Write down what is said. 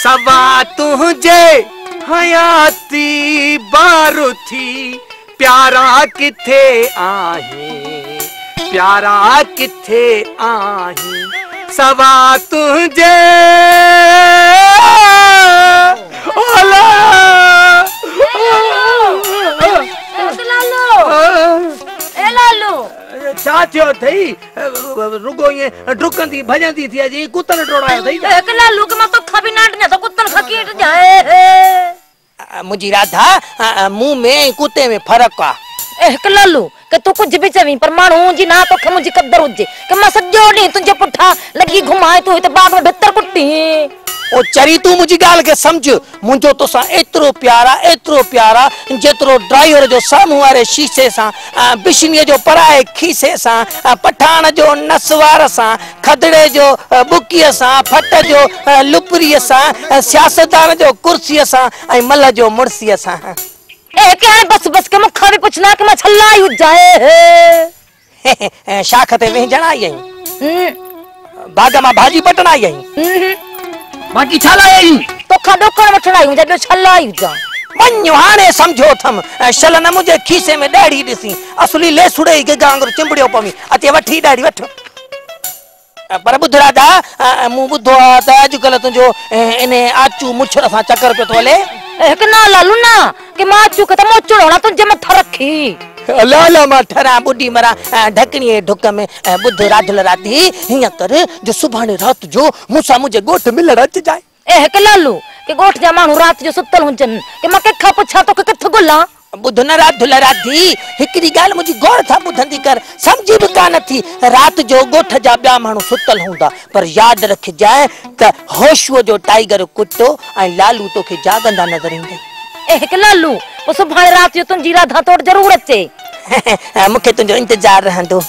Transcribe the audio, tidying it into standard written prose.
सवा तुझे हयाती बारू थी प्यारा किथे आही प्यारा किथे आही सवा तुझे छा थियो थई रुगो ये डुकंदी भजंदी थी जी कुतन टोड़ायो थई एकला लुक में तो खबी नाट ने तो कुतन खकीट जाए मुजी राधा मुंह में कुत्ते में फर्क आ एकला लू के तू कुछ भी चवी पर मानू जी ना तो मुझे कदर हुजे के मैं सजो नी तुझे पुठा लगी घुमाए तू ते बाग में भीतर कुट्टी ओ चरी तू मुजी गाल के समझ मुंजो तो सा एतरो प्यारा जेतरो ड्राइवर जो सामू वाले शीशे सा बिशनीअ जो पराए खीसे सा पठान जो नसवार सा खदड़े जो बुकीअ सा फट जो लुपरीअ सा सियासतदान जो कुर्सीअ सा ऐं मल जो मुड़सीअ सा ए के बस बस के मुखा भी पुछना कि मैं छल्ला ही जाए शाख ते वेंजण आई आई बाग मां भाजी बटन आई आई बाकी छा लाए तो खा डोकर वठण आई जब छल्ला ही जा वन्यो हाने समझो थम शल न मुझे खीसे में दाढ़ी दिसी असली ले सुड़े के गांगर चिंबड़ियो पमी अते वठी दाढ़ी वठ पर बुध राजा मु बुधो त अजकल तुजो इने आचू मुछड़ सा चक्कर पे तोले एक ना लालू ना कि माचू के त मोचड़ होना तुझे मत रखी लाला मा ठरा बुड्डी मरा ढकनी ढुक में बुध राधल राती हिया कर जो सुभाने रात जो मुसा मुझे गोठ मिल रच जाए ए के लालू के गोठ जा मानु रात जो सुतल हुजन के मैं केखा पुछा तो के कथ गोला बुध न राधल राती हिकड़ी गाल मुझी गौर था बुधंदी कर समझी भी कान थी रात जो गोठ जा ब्या मानु सुतल हुंदा पर याद रख जाए त होशुओ जो टाइगर कुत्तो आई लालू तो के जागंदा नजर इंदे ए के लालू वो सुभाणे रात जो तुंजी राधा तोड़ जरूर अचे मुखे तुंजो इंतजार रहंदो